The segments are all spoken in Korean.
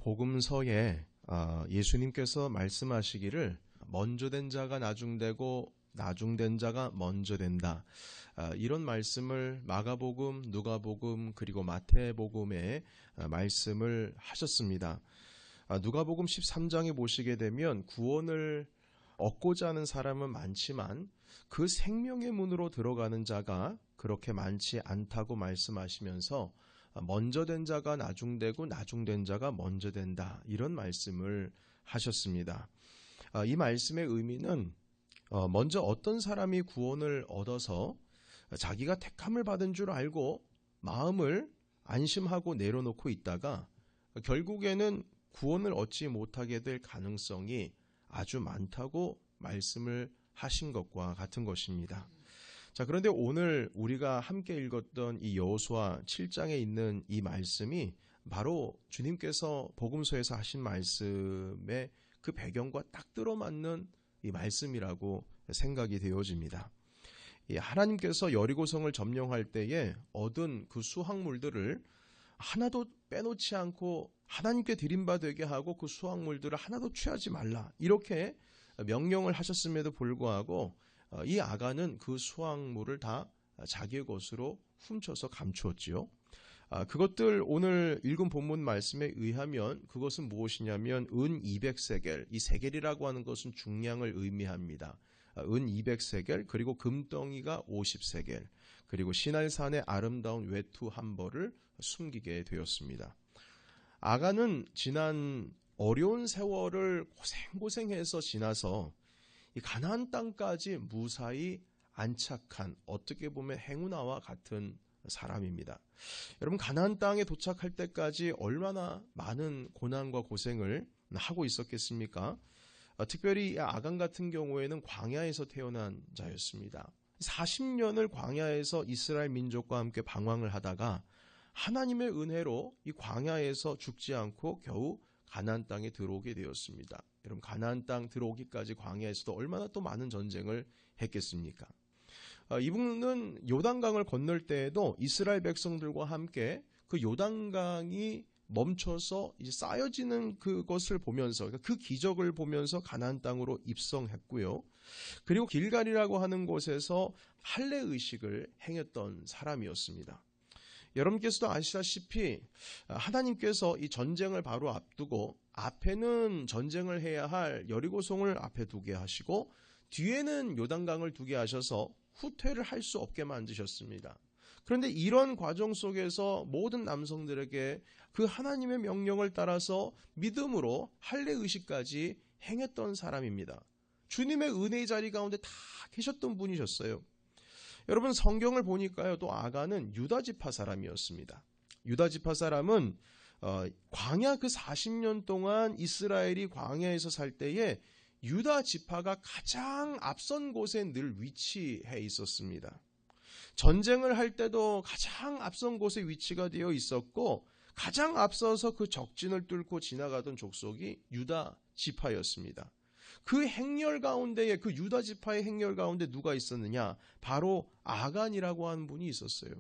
복음서에 예수님께서 말씀하시기를 먼저 된 자가 나중되고 나중된 자가 먼저 된다. 이런 말씀을 마가복음, 누가복음 그리고 마태복음에 말씀을 하셨습니다. 누가복음 13장에 보시게 되면 구원을 얻고자 하는 사람은 많지만 그 생명의 문으로 들어가는 자가 그렇게 많지 않다고 말씀하시면서 먼저 된 자가 나중되고 나중된 자가 먼저 된다. 이런 말씀을 하셨습니다. 이 말씀의 의미는 먼저 어떤 사람이 구원을 얻어서 자기가 택함을 받은 줄 알고 마음을 안심하고 내려놓고 있다가 결국에는 구원을 얻지 못하게 될 가능성이 아주 많다고 말씀을 하신 것과 같은 것입니다. 자, 그런데 오늘 우리가 함께 읽었던 이 여호수아 7장에 있는 이 말씀이 바로 주님께서 복음서에서 하신 말씀의 그 배경과 딱 들어맞는 이 말씀이라고 생각이 되어집니다. 하나님께서 여리고성을 점령할 때에 얻은 그 수확물들을 하나도 빼놓지 않고 하나님께 드림받게 하고 그 수확물들을 하나도 취하지 말라 이렇게 명령을 하셨음에도 불구하고 이 아간은 그 수확물을 다 자기의 것으로 훔쳐서 감추었지요. 그것들 오늘 읽은 본문 말씀에 의하면 그것은 무엇이냐면 은 200세겔, 이 세겔이라고 하는 것은 중량을 의미합니다. 은 200세겔 그리고 금덩이가 50세겔 그리고 시날산의 아름다운 외투 한 벌을 숨기게 되었습니다. 아간은 지난 어려운 세월을 고생해서 지나서 이 가나안 땅까지 무사히 안착한 어떻게 보면 행운아와 같은 사람입니다. 여러분 가나안 땅에 도착할 때까지 얼마나 많은 고난과 고생을 하고 있었겠습니까? 특별히 아간 같은 경우에는 광야에서 태어난 자였습니다. 40년을 광야에서 이스라엘 민족과 함께 방황을 하다가 하나님의 은혜로 이 광야에서 죽지 않고 겨우 가나안 땅에 들어오게 되었습니다. 여러분 가나안 땅 들어오기까지 광야에서도 얼마나 또 많은 전쟁을 했겠습니까? 이분은 요단강을 건널 때에도 이스라엘 백성들과 함께 그 요단강이 멈춰서 이제 쌓여지는 그것을 보면서 그 기적을 보면서 가나안 땅으로 입성했고요. 그리고 길갈이라고 하는 곳에서 할례 의식을 행했던 사람이었습니다. 여러분께서도 아시다시피 하나님께서 이 전쟁을 바로 앞두고 앞에는 전쟁을 해야 할 여리고성을 앞에 두게 하시고 뒤에는 요단강을 두게 하셔서 후퇴를 할 수 없게 만드셨습니다. 그런데 이런 과정 속에서 모든 남성들에게 그 하나님의 명령을 따라서 믿음으로 할례 의식까지 행했던 사람입니다. 주님의 은혜의 자리 가운데 다 계셨던 분이셨어요. 여러분 성경을 보니까요, 또 아간은 유다 지파 사람이었습니다. 유다 지파 사람은 광야 그 40년 동안 이스라엘이 광야에서 살 때에 유다 지파가 가장 앞선 곳에 늘 위치해 있었습니다. 전쟁을 할 때도 가장 앞선 곳에 위치가 되어 있었고 가장 앞서서 그 적진을 뚫고 지나가던 족속이 유다 지파였습니다. 그 행렬 가운데에 그 유다 지파의 행렬 가운데 누가 있었느냐? 바로 아간이라고 하는 분이 있었어요.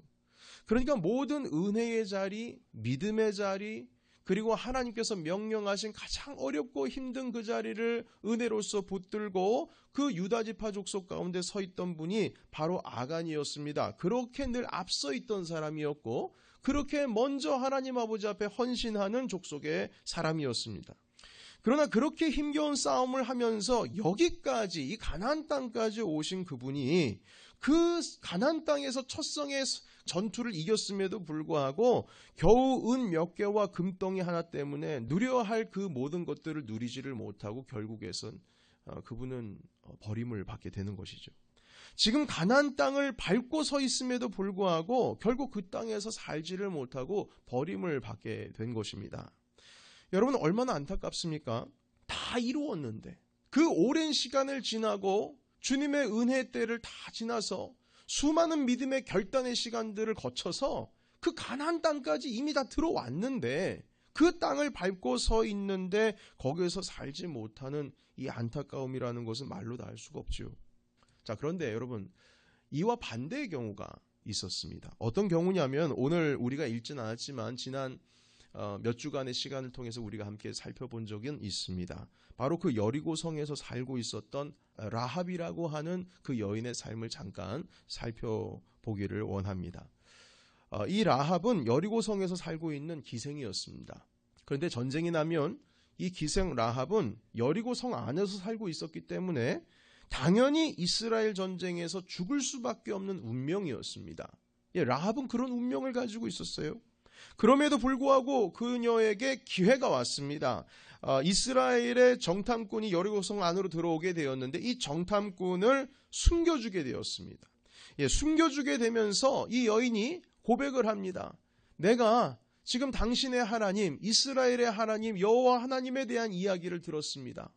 그러니까 모든 은혜의 자리, 믿음의 자리, 그리고 하나님께서 명령하신 가장 어렵고 힘든 그 자리를 은혜로서 붙들고 그 유다 지파 족속 가운데 서 있던 분이 바로 아간이었습니다. 그렇게 늘 앞서 있던 사람이었고 그렇게 먼저 하나님 아버지 앞에 헌신하는 족속의 사람이었습니다. 그러나 그렇게 힘겨운 싸움을 하면서 여기까지 이 가나안 땅까지 오신 그분이 그 가나안 땅에서 첫성의 전투를 이겼음에도 불구하고 겨우 은 몇 개와 금덩이 하나 때문에 누려야 할 그 모든 것들을 누리지를 못하고 결국에선 그분은 버림을 받게 되는 것이죠. 지금 가나안 땅을 밟고 서 있음에도 불구하고 결국 그 땅에서 살지를 못하고 버림을 받게 된 것입니다. 여러분 얼마나 안타깝습니까? 다 이루었는데 그 오랜 시간을 지나고 주님의 은혜 때를 다 지나서 수많은 믿음의 결단의 시간들을 거쳐서 그 가나안 땅까지 이미 다 들어왔는데 그 땅을 밟고 서 있는데 거기에서 살지 못하는 이 안타까움이라는 것은 말로 다 할 수가 없죠. 자, 그런데 여러분 이와 반대의 경우가 있었습니다. 어떤 경우냐면 오늘 우리가 읽진 않았지만 지난 몇 주간의 시간을 통해서 우리가 함께 살펴본 적은 있습니다. 바로 그 여리고성에서 살고 있었던 라합이라고 하는 그 여인의 삶을 잠깐 살펴보기를 원합니다. 이 라합은 여리고성에서 살고 있는 기생이었습니다. 그런데 전쟁이 나면 이 기생 라합은 여리고성 안에서 살고 있었기 때문에 당연히 이스라엘 전쟁에서 죽을 수밖에 없는 운명이었습니다. 라합은 그런 운명을 가지고 있었어요. 그럼에도 불구하고 그녀에게 기회가 왔습니다. 이스라엘의 정탐꾼이 여리고성 안으로 들어오게 되었는데 이 정탐꾼을 숨겨주게 되었습니다. 숨겨주게 되면서 이 여인이 고백을 합니다. 내가 지금 당신의 하나님, 이스라엘의 하나님, 여호와 하나님에 대한 이야기를 들었습니다.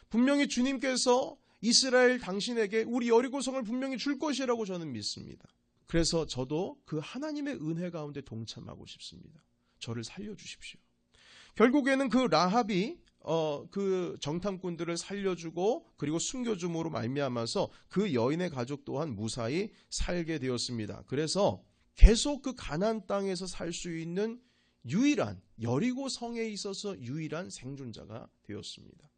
분명히 주님께서 이스라엘 당신에게 우리 여리고성을 분명히 줄 것이라고 저는 믿습니다. 그래서 저도 그 하나님의 은혜 가운데 동참하고 싶습니다. 저를 살려주십시오. 결국에는 그 라합이 그 정탐꾼들을 살려주고 그리고 숨겨줌으로 말미암아서 그 여인의 가족 또한 무사히 살게 되었습니다. 그래서 계속 그 가나안 땅에서 살 수 있는 유일한 여리고 성에 있어서 유일한 생존자가 되었습니다.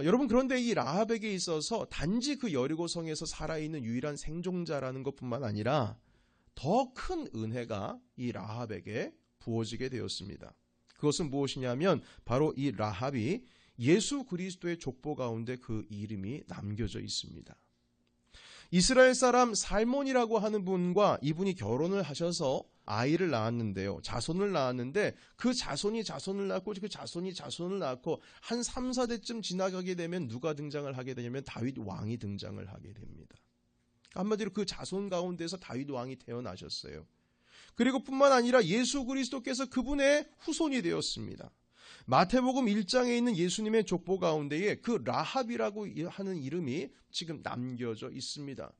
여러분 그런데 이 라합에게 있어서 단지 그 여리고 성에서 살아있는 유일한 생존자라는 것뿐만 아니라 더 큰 은혜가 이 라합에게 부어지게 되었습니다. 그것은 무엇이냐면 바로 이 라합이 예수 그리스도의 족보 가운데 그 이름이 남겨져 있습니다. 이스라엘 사람 살몬이라고 하는 분과 이분이 결혼을 하셔서 아이를 낳았는데요. 자손을 낳았는데 그 자손이 자손을 낳고 그 자손이 자손을 낳고 한 3, 4대쯤 지나가게 되면 누가 등장을 하게 되냐면 다윗 왕이 등장을 하게 됩니다. 한마디로 그 자손 가운데서 다윗 왕이 태어나셨어요. 그리고 뿐만 아니라 예수 그리스도께서 그분의 후손이 되었습니다. 마태복음 1장에 있는 예수님의 족보 가운데에 그 라합이라고 하는 이름이 지금 남겨져 있습니다.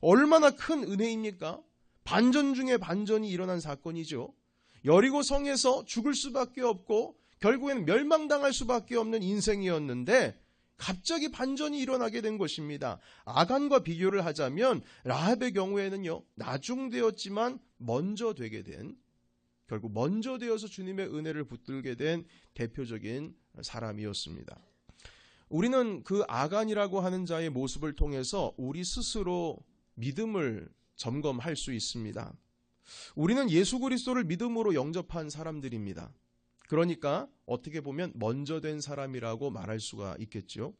얼마나 큰 은혜입니까? 반전 중에 반전이 일어난 사건이죠. 여리고 성에서 죽을 수밖에 없고 결국에는 멸망당할 수밖에 없는 인생이었는데 갑자기 반전이 일어나게 된 것입니다. 아간과 비교를 하자면 라합의 경우에는요, 나중되었지만 먼저 되게 된, 결국 먼저 되어서 주님의 은혜를 붙들게 된 대표적인 사람이었습니다. 우리는 그 아간이라고 하는 자의 모습을 통해서 우리 스스로 믿음을 점검할 수 있습니다. 우리는 예수 그리스도를 믿음으로 영접한 사람들입니다. 그러니까 어떻게 보면 먼저 된 사람이라고 말할 수가 있겠죠.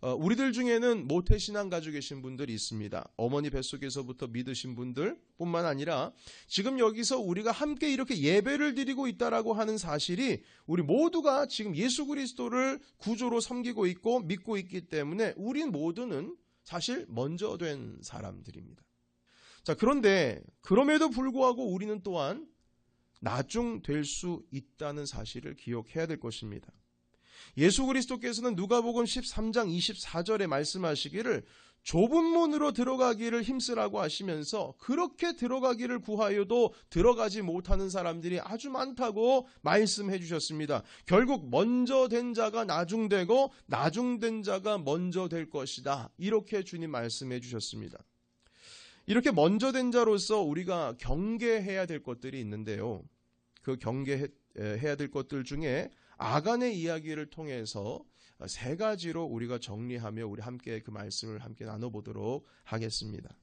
우리들 중에는 모태신앙 가지고 계신 분들이 있습니다. 어머니 뱃속에서부터 믿으신 분들 뿐만 아니라 지금 여기서 우리가 함께 이렇게 예배를 드리고 있다라고 하는 사실이 우리 모두가 지금 예수 그리스도를 구조로 섬기고 있고 믿고 있기 때문에 우린 모두는 사실 먼저 된 사람들입니다. 자, 그런데 그럼에도 불구하고 우리는 또한 나중될 수 있다는 사실을 기억해야 될 것입니다. 예수 그리스도께서는 누가복음 13장 24절에 말씀하시기를 좁은 문으로 들어가기를 힘쓰라고 하시면서 그렇게 들어가기를 구하여도 들어가지 못하는 사람들이 아주 많다고 말씀해 주셨습니다. 결국 먼저 된 자가 나중되고 나중된 자가 먼저 될 것이다. 이렇게 주님 말씀해 주셨습니다. 이렇게 먼저 된 자로서 우리가 경계해야 될 것들이 있는데요. 그 경계해야 될 것들 중에 아간의 이야기를 통해서 세 가지로 우리가 정리하며 우리 함께 그 말씀을 함께 나눠보도록 하겠습니다.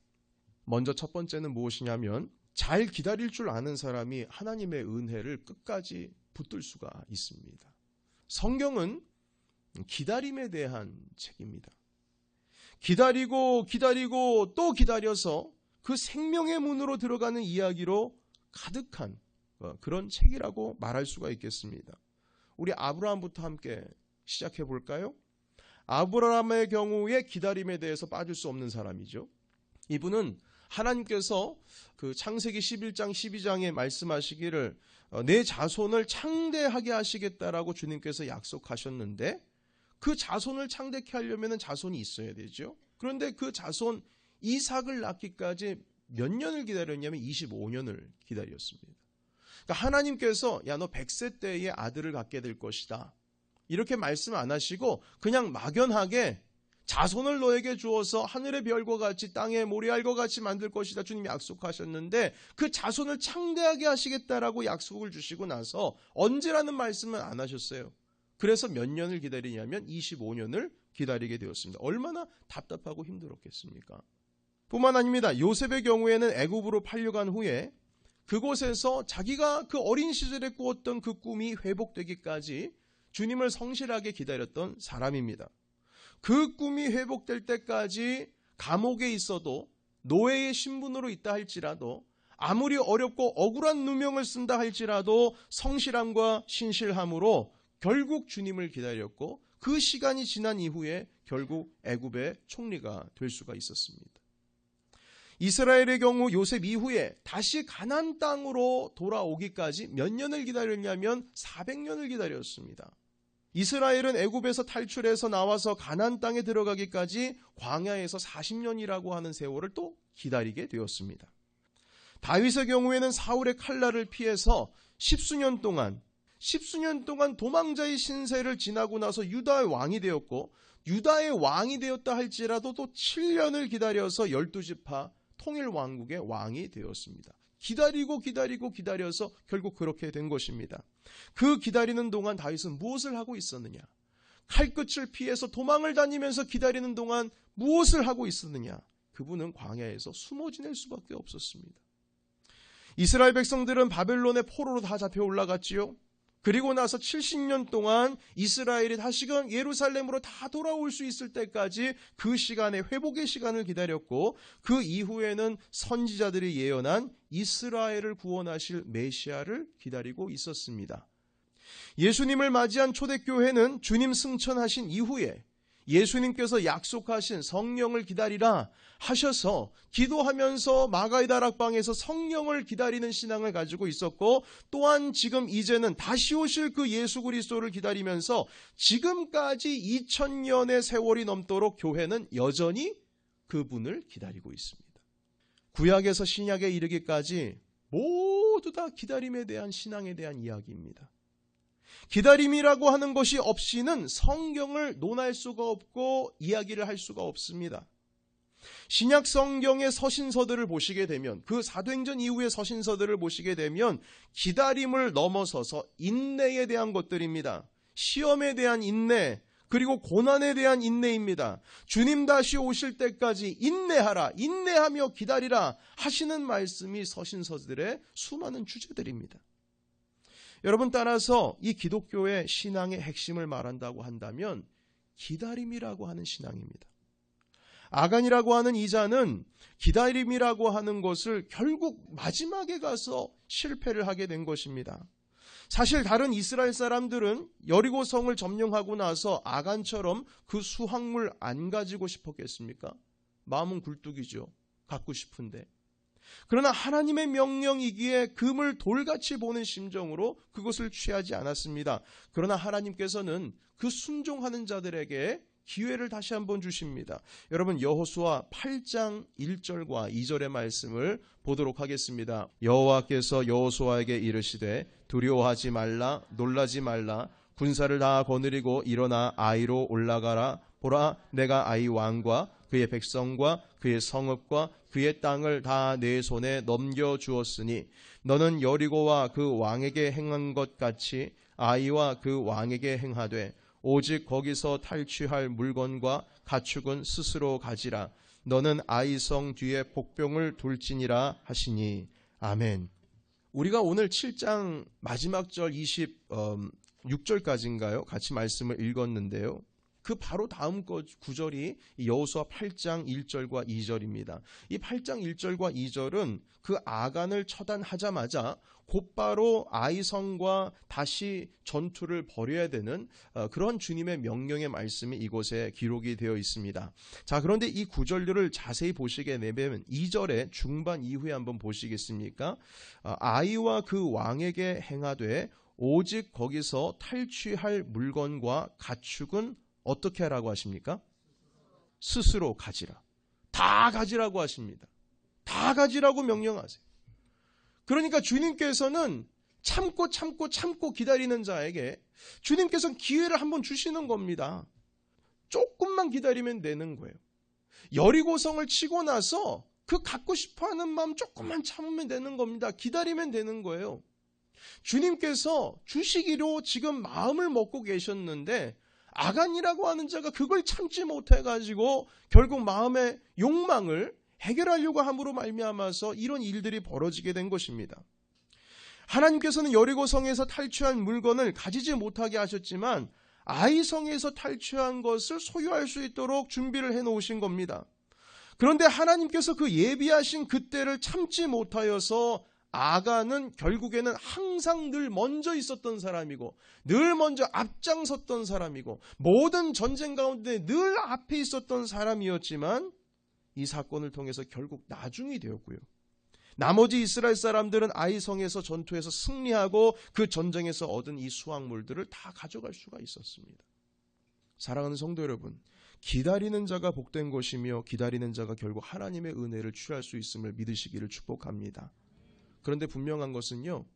먼저 첫 번째는 무엇이냐면 잘 기다릴 줄 아는 사람이 하나님의 은혜를 끝까지 붙들 수가 있습니다. 성경은 기다림에 대한 책입니다. 기다리고 또 기다려서 그 생명의 문으로 들어가는 이야기로 가득한 그런 책이라고 말할 수가 있겠습니다. 우리 아브라함부터 함께 시작해 볼까요? 아브라함의 경우에 기다림에 대해서 빠질 수 없는 사람이죠. 이분은 하나님께서 그 창세기 11장 12장에 말씀하시기를 내 자손을 창대하게 하시겠다라고 주님께서 약속하셨는데 그 자손을 창대케 하려면 자손이 있어야 되죠. 그런데 그 자손 이삭을 낳기까지 몇 년을 기다렸냐면 25년을 기다렸습니다. 그러니까 하나님께서 야, 너 100세 때에 아들을 갖게 될 것이다. 이렇게 말씀 안 하시고 그냥 막연하게 자손을 너에게 주어서 하늘의 별과 같이 땅의 모래알과 같이 만들 것이다. 주님이 약속하셨는데 그 자손을 창대하게 하시겠다라고 약속을 주시고 나서 언제라는 말씀은 안 하셨어요. 그래서 몇 년을 기다리냐면 25년을 기다리게 되었습니다. 얼마나 답답하고 힘들었겠습니까? 뿐만 아닙니다. 요셉의 경우에는 애굽으로 팔려간 후에 그곳에서 자기가 그 어린 시절에 꾸었던 그 꿈이 회복되기까지 주님을 성실하게 기다렸던 사람입니다. 그 꿈이 회복될 때까지 감옥에 있어도 노예의 신분으로 있다 할지라도 아무리 어렵고 억울한 누명을 쓴다 할지라도 성실함과 신실함으로 결국 주님을 기다렸고 그 시간이 지난 이후에 결국 애굽의 총리가 될 수가 있었습니다. 이스라엘의 경우 요셉 이후에 다시 가나안 땅으로 돌아오기까지 몇 년을 기다렸냐면 400년을 기다렸습니다. 이스라엘은 애굽에서 탈출해서 나와서 가나안 땅에 들어가기까지 광야에서 40년이라고 하는 세월을 또 기다리게 되었습니다. 다윗의 경우에는 사울의 칼날을 피해서 십수년 동안 도망자의 신세를 지나고 나서 유다의 왕이 되었고 유다의 왕이 되었다 할지라도 또 7년을 기다려서 12지파 통일왕국의 왕이 되었습니다. 기다려서 결국 그렇게 된 것입니다. 그 기다리는 동안 다윗은 무엇을 하고 있었느냐? 칼끝을 피해서 도망을 다니면서 기다리는 동안 무엇을 하고 있었느냐? 그분은 광야에서 숨어 지낼 수밖에 없었습니다. 이스라엘 백성들은 바벨론의 포로로 다 잡혀 올라갔지요. 그리고 나서 70년 동안 이스라엘이 다시금 예루살렘으로 다 돌아올 수 있을 때까지 그 시간에 회복의 시간을 기다렸고 그 이후에는 선지자들이 예언한 이스라엘을 구원하실 메시아를 기다리고 있었습니다. 예수님을 맞이한 초대교회는 주님 승천하신 이후에 예수님께서 약속하신 성령을 기다리라 하셔서 기도하면서 마가의 다락방에서 성령을 기다리는 신앙을 가지고 있었고 또한 지금 이제는 다시 오실 그 예수 그리스도를 기다리면서 지금까지 2000년의 세월이 넘도록 교회는 여전히 그분을 기다리고 있습니다. 구약에서 신약에 이르기까지 모두 다 기다림에 대한 신앙에 대한 이야기입니다. 기다림이라고 하는 것이 없이는 성경을 논할 수가 없고 이야기를 할 수가 없습니다. 신약 성경의 서신서들을 보시게 되면 그 사도행전 이후의 서신서들을 보시게 되면 기다림을 넘어서서 인내에 대한 것들입니다. 시험에 대한 인내 그리고 고난에 대한 인내입니다. 주님 다시 오실 때까지 인내하라 인내하며 기다리라 하시는 말씀이 서신서들의 수많은 주제들입니다. 여러분 따라서 이 기독교의 신앙의 핵심을 말한다고 한다면 기다림이라고 하는 신앙입니다. 아간이라고 하는 이자는 기다림이라고 하는 것을 결국 마지막에 가서 실패를 하게 된 것입니다. 사실 다른 이스라엘 사람들은 여리고 성을 점령하고 나서 아간처럼 그 수확물 안 가지고 싶었겠습니까? 마음은 굴뚝이죠. 갖고 싶은데. 그러나 하나님의 명령이기에 금을 돌같이 보는 심정으로 그것을 취하지 않았습니다. 그러나 하나님께서는 그 순종하는 자들에게 기회를 다시 한번 주십니다. 여러분 여호수아 8장 1절과 2절의 말씀을 보도록 하겠습니다. 여호와께서 여호수아에게 이르시되 두려워하지 말라 놀라지 말라 군사를 다 거느리고 일어나 아이로 올라가라. 보라 내가 아이 왕과 그의 백성과 그의 성읍과 그의 땅을 다 내 손에 넘겨주었으니 너는 여리고와 그 왕에게 행한 것 같이 아이와 그 왕에게 행하되 오직 거기서 탈취할 물건과 가축은 스스로 가지라. 너는 아이 성 뒤에 복병을 둘지니라 하시니. 아멘. 우리가 오늘 7장 마지막 절 26절까지인가요? 같이 말씀을 읽었는데요. 그 바로 다음 구절이 여호수아 8장 1절과 2절입니다. 이 8장 1절과 2절은 그 아간을 처단하자마자 곧바로 아이성과 다시 전투를 벌여야 되는 그런 주님의 명령의 말씀이 이곳에 기록이 되어 있습니다. 자, 그런데 이 구절들을 자세히 보시게 되면 2절의 중반 이후에 한번 보시겠습니까? 아이와 그 왕에게 행하되 오직 거기서 탈취할 물건과 가축은 어떻게 하라고 하십니까? 스스로 가지라. 다 가지라고 하십니다. 다 가지라고 명령하세요. 그러니까 주님께서는 참고 기다리는 자에게 주님께서는 기회를 한번 주시는 겁니다. 조금만 기다리면 되는 거예요. 여리고성을 치고 나서 그 갖고 싶어하는 마음 조금만 참으면 되는 겁니다. 기다리면 되는 거예요. 주님께서 주시기로 지금 마음을 먹고 계셨는데 아간이라고 하는 자가 그걸 참지 못해가지고 결국 마음의 욕망을 해결하려고 함으로 말미암아서 이런 일들이 벌어지게 된 것입니다. 하나님께서는 여리고성에서 탈취한 물건을 가지지 못하게 하셨지만 아이성에서 탈취한 것을 소유할 수 있도록 준비를 해놓으신 겁니다. 그런데 하나님께서 그 예비하신 그때를 참지 못하여서 아간은 결국에는 항상 늘 먼저 있었던 사람이고 늘 먼저 앞장섰던 사람이고 모든 전쟁 가운데 늘 앞에 있었던 사람이었지만 이 사건을 통해서 결국 나중이 되었고요. 나머지 이스라엘 사람들은 아이성에서 전투에서 승리하고 그 전쟁에서 얻은 이 수확물들을 다 가져갈 수가 있었습니다. 사랑하는 성도 여러분, 기다리는 자가 복된 것이며 기다리는 자가 결국 하나님의 은혜를 취할 수 있음을 믿으시기를 축복합니다. 그런데 분명한 것은요,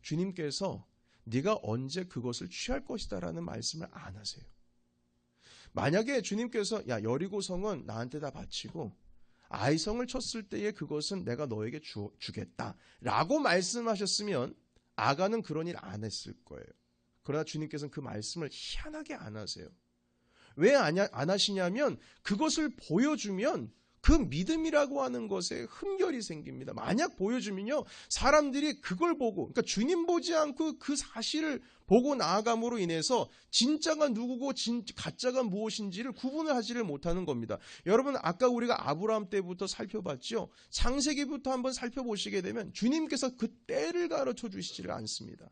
주님께서 네가 언제 그것을 취할 것이다 라는 말씀을 안 하세요. 만약에 주님께서 야 여리고성은 나한테 다 바치고 아이성을 쳤을 때에 그것은 내가 너에게 주겠다 라고 말씀하셨으면 아간은 그런 일 안 했을 거예요. 그러나 주님께서는 그 말씀을 희한하게 안 하세요. 왜 안 하시냐면 그것을 보여주면 그 믿음이라고 하는 것에 흠결이 생깁니다. 만약 보여주면요, 사람들이 그걸 보고, 그러니까 주님 보지 않고 그 사실을 보고 나아감으로 인해서 진짜가 누구고 가짜가 무엇인지를 구분을 하지를 못하는 겁니다. 여러분, 아까 우리가 아브라함 때부터 살펴봤죠. 창세기부터 한번 살펴보시게 되면 주님께서 그 때를 가르쳐 주시지를 않습니다.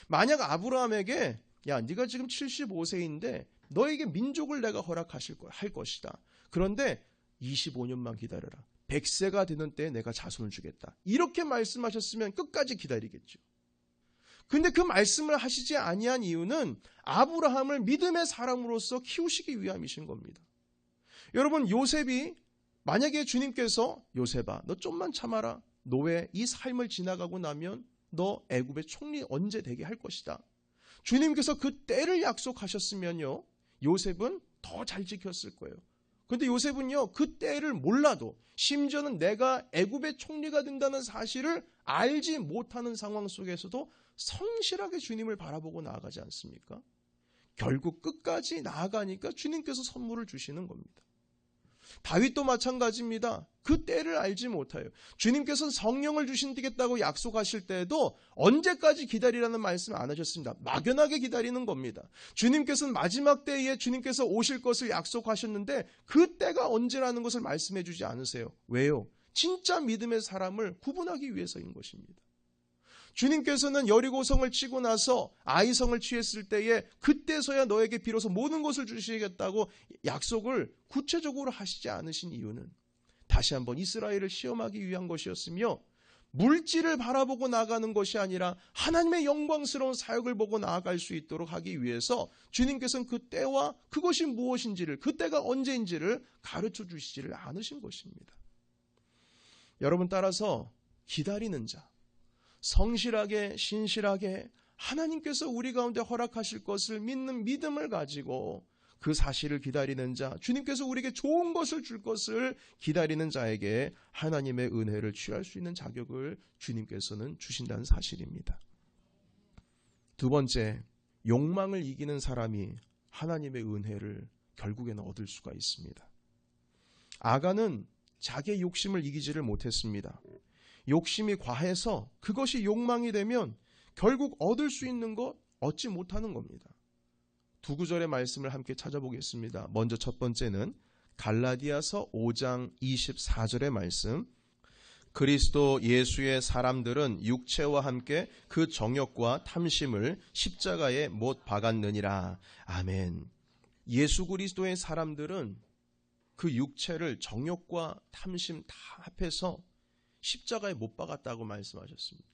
만약 아브라함에게 야, 네가 지금 75세인데 너에게 민족을 내가 할 것이다. 그런데 25년만 기다려라. 100세가 되는 때에 내가 자손을 주겠다. 이렇게 말씀하셨으면 끝까지 기다리겠죠. 근데 그 말씀을 하시지 아니한 이유는 아브라함을 믿음의 사람으로서 키우시기 위함이신 겁니다. 여러분, 요셉이 만약에 주님께서 요셉아 너 좀만 참아라. 노예 이 삶을 지나가고 나면 너 애굽의 총리 언제 되게 할 것이다. 주님께서 그 때를 약속하셨으면요, 요셉은 더 잘 지켰을 거예요. 그런데 요셉은요, 그 때를 몰라도 심지어는 내가 애굽의 총리가 된다는 사실을 알지 못하는 상황 속에서도 성실하게 주님을 바라보고 나아가지 않습니까? 결국 끝까지 나아가니까 주님께서 선물을 주시는 겁니다. 다윗도 마찬가지입니다. 그 때를 알지 못해요. 주님께서는 성령을 주신다고 약속하실 때에도 언제까지 기다리라는 말씀 안 하셨습니다. 막연하게 기다리는 겁니다. 주님께서는 마지막 때에 주님께서 오실 것을 약속하셨는데 그 때가 언제라는 것을 말씀해 주지 않으세요. 왜요? 진짜 믿음의 사람을 구분하기 위해서인 것입니다. 주님께서는 여리고성을 치고 나서 아이성을 취했을 때에 그때서야 너에게 비로소 모든 것을 주시겠다고 약속을 구체적으로 하시지 않으신 이유는 다시 한번 이스라엘을 시험하기 위한 것이었으며 물질을 바라보고 나아가는 것이 아니라 하나님의 영광스러운 사역을 보고 나아갈 수 있도록 하기 위해서 주님께서는 그 때와 그것이 무엇인지를, 그 때가 언제인지를 가르쳐 주시지를 않으신 것입니다. 여러분, 따라서 기다리는 자, 성실하게 신실하게 하나님께서 우리 가운데 허락하실 것을 믿는 믿음을 가지고 그 사실을 기다리는 자, 주님께서 우리에게 좋은 것을 줄 것을 기다리는 자에게 하나님의 은혜를 취할 수 있는 자격을 주님께서는 주신다는 사실입니다. 두 번째, 욕망을 이기는 사람이 하나님의 은혜를 결국에는 얻을 수가 있습니다. 아간은 자기의 욕심을 이기지를 못했습니다. 욕심이 과해서 그것이 욕망이 되면 결국 얻을 수 있는 것 얻지 못하는 겁니다. 두 구절의 말씀을 함께 찾아보겠습니다. 먼저 첫 번째는 갈라디아서 5장 24절의 말씀. 그리스도 예수의 사람들은 육체와 함께 그 정욕과 탐심을 십자가에 못 박았느니라. 아멘. 예수 그리스도의 사람들은 그 육체를 정욕과 탐심 다 합해서 십자가에 못 박았다고 말씀하셨습니다.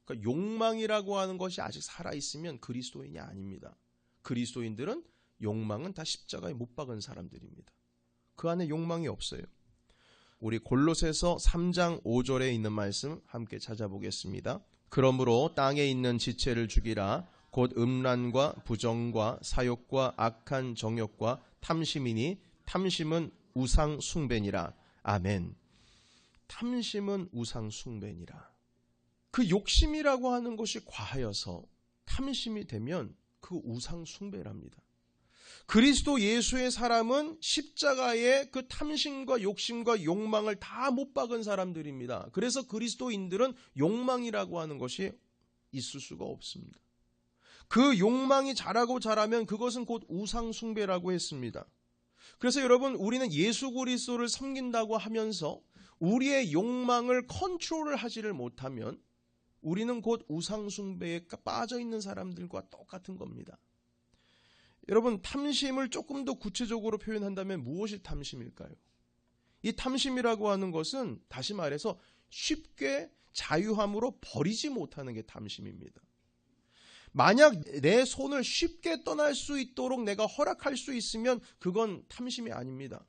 그러니까 욕망이라고 하는 것이 아직 살아있으면 그리스도인이 아닙니다. 그리스도인들은 욕망은 다 십자가에 못 박은 사람들입니다. 그 안에 욕망이 없어요. 우리 골로새서 3장 5절에 있는 말씀 함께 찾아보겠습니다. 그러므로 땅에 있는 지체를 죽이라. 곧 음란과 부정과 사욕과 악한 정욕과 탐심이니 탐심은 우상 숭배니라. 아멘. 탐심은 우상 숭배니라. 그 욕심이라고 하는 것이 과하여서 탐심이 되면 그 우상 숭배랍니다. 그리스도 예수의 사람은 십자가에 그 탐심과 욕심과 욕망을 다 못 박은 사람들입니다. 그래서 그리스도인들은 욕망이라고 하는 것이 있을 수가 없습니다. 그 욕망이 자라면 그것은 곧 우상 숭배라고 했습니다. 그래서 여러분, 우리는 예수 그리스도를 섬긴다고 하면서 우리의 욕망을 컨트롤을 하지를 못하면 우리는 곧 우상 숭배에 빠져 있는 사람들과 똑같은 겁니다. 여러분, 탐심을 조금 더 구체적으로 표현한다면 무엇이 탐심일까요? 이 탐심이라고 하는 것은 다시 말해서 쉽게 자유함으로 버리지 못하는 게 탐심입니다. 만약 내 손을 쉽게 떠날 수 있도록 내가 허락할 수 있으면 그건 탐심이 아닙니다.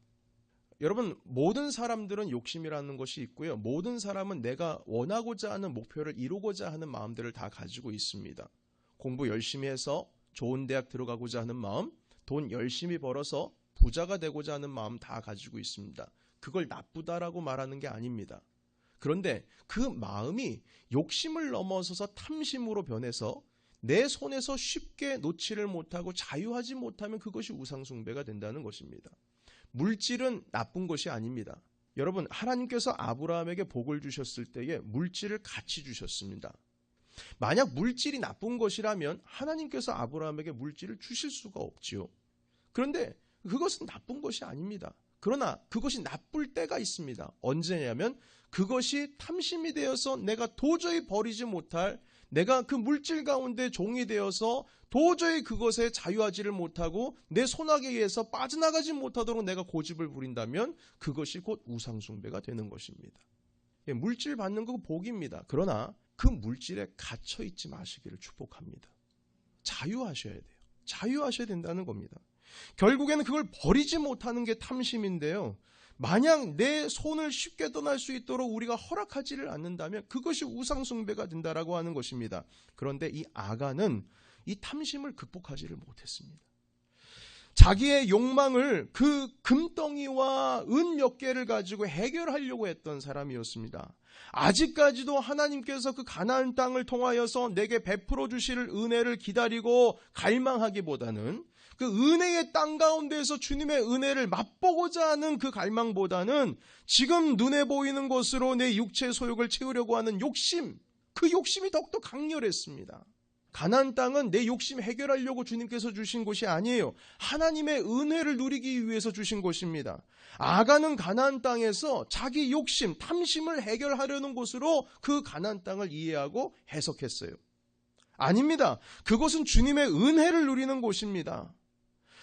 여러분, 모든 사람들은 욕심이라는 것이 있고요. 모든 사람은 내가 원하고자 하는 목표를 이루고자 하는 마음들을 다 가지고 있습니다. 공부 열심히 해서 좋은 대학 들어가고자 하는 마음, 돈 열심히 벌어서 부자가 되고자 하는 마음 다 가지고 있습니다. 그걸 나쁘다라고 말하는 게 아닙니다. 그런데 그 마음이 욕심을 넘어서서 탐심으로 변해서 내 손에서 쉽게 놓지를 못하고 자유하지 못하면 그것이 우상숭배가 된다는 것입니다. 물질은 나쁜 것이 아닙니다. 여러분, 하나님께서 아브라함에게 복을 주셨을 때에 물질을 같이 주셨습니다. 만약 물질이 나쁜 것이라면 하나님께서 아브라함에게 물질을 주실 수가 없지요. 그런데 그것은 나쁜 것이 아닙니다. 그러나 그것이 나쁠 때가 있습니다. 언제냐면 그것이 탐심이 되어서 내가 도저히 버리지 못할, 내가 그 물질 가운데 종이 되어서 도저히 그것에 자유하지를 못하고 내 손아귀에 의해서 빠져나가지 못하도록 내가 고집을 부린다면 그것이 곧 우상숭배가 되는 것입니다. 물질 받는 거 복입니다. 그러나 그 물질에 갇혀있지 마시기를 축복합니다. 자유하셔야 돼요. 자유하셔야 된다는 겁니다. 결국에는 그걸 버리지 못하는 게 탐심인데요. 만약 내 손을 쉽게 떠날 수 있도록 우리가 허락하지를 않는다면 그것이 우상숭배가 된다라고 하는 것입니다. 그런데 이 아간은 이 탐심을 극복하지를 못했습니다. 자기의 욕망을 그 금덩이와 은 몇 개를 가지고 해결하려고 했던 사람이었습니다. 아직까지도 하나님께서 그 가나안 땅을 통하여서 내게 베풀어 주실 은혜를 기다리고 갈망하기보다는 그 은혜의 땅 가운데에서 주님의 은혜를 맛보고자 하는 그 갈망보다는 지금 눈에 보이는 것으로 내 육체 소욕을 채우려고 하는 욕심, 그 욕심이 더욱더 강렬했습니다. 가나안 땅은 내 욕심 해결하려고 주님께서 주신 곳이 아니에요. 하나님의 은혜를 누리기 위해서 주신 곳입니다. 아간은 가나안 땅에서 자기 욕심, 탐심을 해결하려는 곳으로 그 가나안 땅을 이해하고 해석했어요. 아닙니다. 그것은 주님의 은혜를 누리는 곳입니다.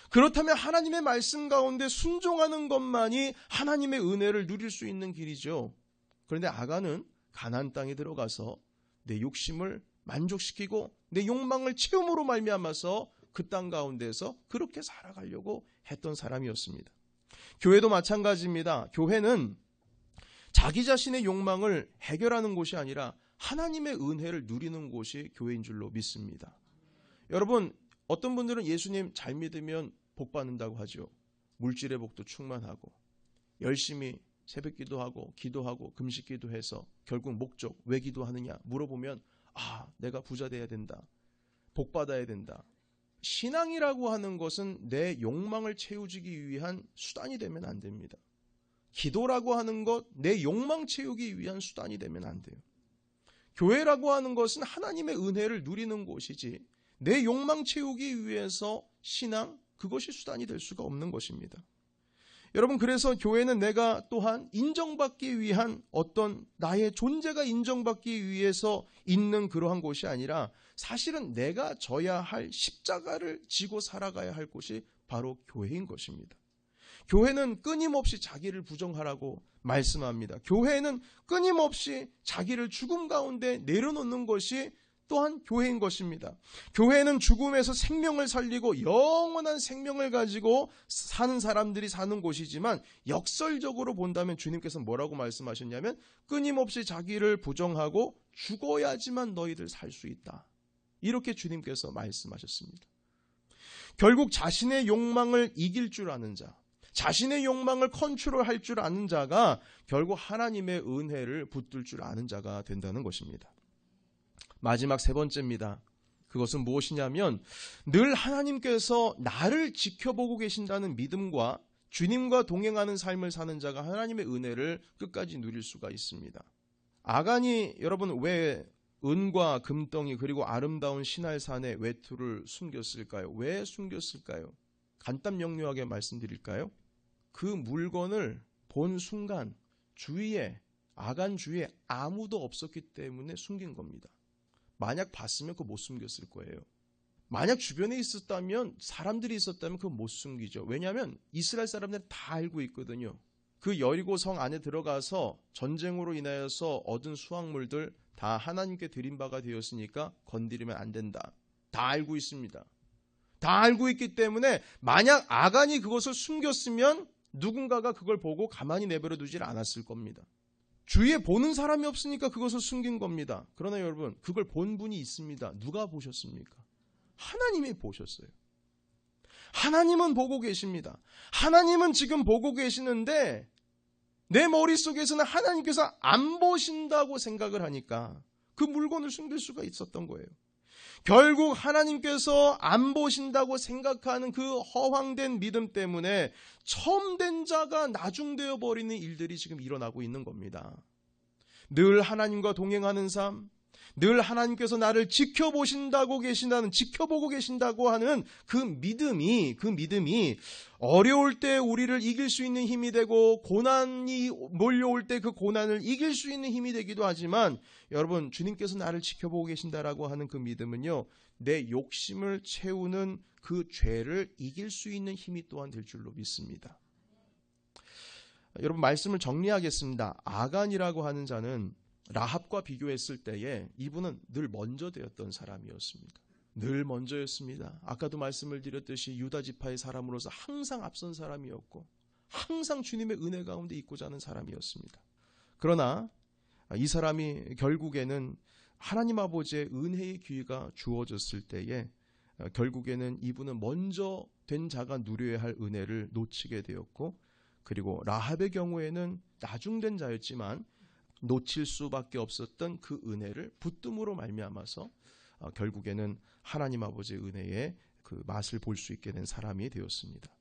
그렇다면 하나님의 말씀 가운데 순종하는 것만이 하나님의 은혜를 누릴 수 있는 길이죠. 그런데 아간은 가나안 땅에 들어가서 내 욕심을 만족시키고 내 욕망을 채움으로 말미암아서 그 땅 가운데서 그렇게 살아가려고 했던 사람이었습니다. 교회도 마찬가지입니다. 교회는 자기 자신의 욕망을 해결하는 곳이 아니라 하나님의 은혜를 누리는 곳이 교회인 줄로 믿습니다. 여러분, 어떤 분들은 예수님 잘 믿으면 복 받는다고 하죠. 물질의 복도 충만하고 열심히 새벽 기도하고 금식 기도해서 결국 목적 왜 기도하느냐 물어보면 내가 부자 돼야 된다. 복 받아야 된다. 신앙이라고 하는 것은 내 욕망을 채우기 위한 수단이 되면 안 됩니다. 기도라고 하는 것, 내 욕망 채우기 위한 수단이 되면 안 돼요. 교회라고 하는 것은 하나님의 은혜를 누리는 곳이지 내 욕망 채우기 위해서 신앙, 그것이 수단이 될 수가 없는 것입니다. 여러분, 그래서 교회는 내가 또한 인정받기 위한 어떤 나의 존재가 인정받기 위해서 있는 그러한 곳이 아니라 사실은 내가 져야 할 십자가를 지고 살아가야 할 곳이 바로 교회인 것입니다. 교회는 끊임없이 자기를 부정하라고 말씀합니다. 교회는 끊임없이 자기를 죽음 가운데 내려놓는 것이 또한 교회인 것입니다. 교회는 죽음에서 생명을 살리고 영원한 생명을 가지고 사는 사람들이 사는 곳이지만 역설적으로 본다면 주님께서 뭐라고 말씀하셨냐면 끊임없이 자기를 부정하고 죽어야지만 너희들 살 수 있다. 이렇게 주님께서 말씀하셨습니다. 결국 자신의 욕망을 이길 줄 아는 자, 자신의 욕망을 컨트롤할 줄 아는 자가 결국 하나님의 은혜를 붙들 줄 아는 자가 된다는 것입니다. 마지막 세 번째입니다. 그것은 무엇이냐면 늘 하나님께서 나를 지켜보고 계신다는 믿음과 주님과 동행하는 삶을 사는 자가 하나님의 은혜를 끝까지 누릴 수가 있습니다. 아간이 여러분 왜 은과 금덩이 그리고 아름다운 시날산의 외투를 숨겼을까요? 왜 숨겼을까요? 간단 명료하게 말씀드릴까요? 그 물건을 본 순간 아간 주위에 아무도 없었기 때문에 숨긴 겁니다. 만약 봤으면 그거 못 숨겼을 거예요. 만약 주변에 있었다면, 사람들이 있었다면 그거 못 숨기죠. 왜냐하면 이스라엘 사람들은 다 알고 있거든요. 그 여리고 성 안에 들어가서 전쟁으로 인하여서 얻은 수확물들 다 하나님께 드린 바가 되었으니까 건드리면 안 된다. 다 알고 있습니다. 다 알고 있기 때문에 만약 아간이 그것을 숨겼으면 누군가가 그걸 보고 가만히 내버려 두질 않았을 겁니다. 주위에 보는 사람이 없으니까 그것을 숨긴 겁니다. 그러나 여러분, 그걸 본 분이 있습니다. 누가 보셨습니까? 하나님이 보셨어요. 하나님은 보고 계십니다. 하나님은 지금 보고 계시는데 내 머릿속에서는 하나님께서 안 보신다고 생각을 하니까 그 물건을 숨길 수가 있었던 거예요. 결국 하나님께서 안 보신다고 생각하는 그 허황된 믿음 때문에 처음된 자가 나중되어 버리는 일들이 지금 일어나고 있는 겁니다. 늘 하나님과 동행하는 삶, 늘 하나님께서 나를 지켜보고 계신다고 하는 그 믿음이 어려울 때 우리를 이길 수 있는 힘이 되고 고난이 몰려올 때 그 고난을 이길 수 있는 힘이 되기도 하지만 여러분, 주님께서 나를 지켜보고 계신다라고 하는 그 믿음은요, 내 욕심을 채우는 그 죄를 이길 수 있는 힘이 또한 될 줄로 믿습니다. 여러분, 말씀을 정리하겠습니다. 아간이라고 하는 자는 라합과 비교했을 때에 이분은 늘 먼저 되었던 사람이었습니다. 늘 먼저였습니다. 아까도 말씀을 드렸듯이 유다 지파의 사람으로서 항상 앞선 사람이었고 항상 주님의 은혜 가운데 있고자 하는 사람이었습니다. 그러나 이 사람이 결국에는 하나님 아버지의 은혜의 기회가 주어졌을 때에 결국에는 이분은 먼저 된 자가 누려야 할 은혜를 놓치게 되었고, 그리고 라합의 경우에는 나중된 자였지만 놓칠 수밖에 없었던 그 은혜를 붙듦으로 말미암아서 결국에는 하나님 아버지의 은혜의 그 맛을 볼 수 있게 된 사람이 되었습니다.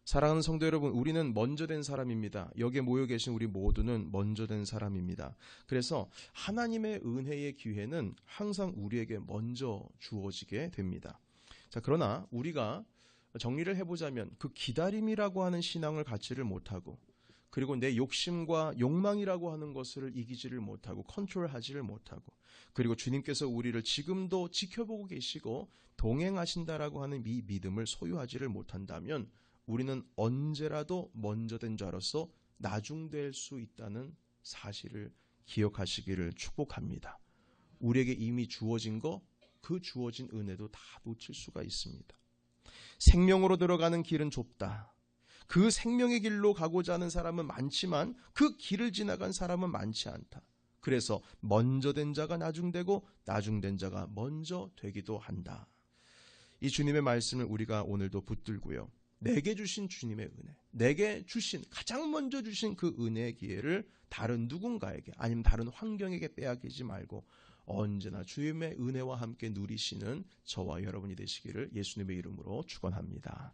사랑하는 성도 여러분, 우리는 먼저 된 사람입니다. 여기에 모여 계신 우리 모두는 먼저 된 사람입니다. 그래서 하나님의 은혜의 기회는 항상 우리에게 먼저 주어지게 됩니다. 자, 그러나 우리가 정리를 해보자면 그 기다림이라고 하는 신앙을 갖지를 못하고, 그리고 내 욕심과 욕망이라고 하는 것을 이기지를 못하고 컨트롤하지를 못하고, 그리고 주님께서 우리를 지금도 지켜보고 계시고 동행하신다라고 하는 이 믿음을 소유하지를 못한다면 우리는 언제라도 먼저 된 자로서 나중될 수 있다는 사실을 기억하시기를 축복합니다. 우리에게 이미 주어진 그 주어진 은혜도 다 놓칠 수가 있습니다. 생명으로 들어가는 길은 좁다. 그 생명의 길로 가고자 하는 사람은 많지만 그 길을 지나간 사람은 많지 않다. 그래서 먼저 된 자가 나중되고 나중된 자가 먼저 되기도 한다. 이 주님의 말씀을 우리가 오늘도 붙들고요, 내게 주신 주님의 은혜, 내게 주신 가장 먼저 주신 그 은혜의 기회를 다른 누군가에게 아니면 다른 환경에게 빼앗기지 말고 언제나 주님의 은혜와 함께 누리시는 저와 여러분이 되시기를 예수님의 이름으로 축원합니다.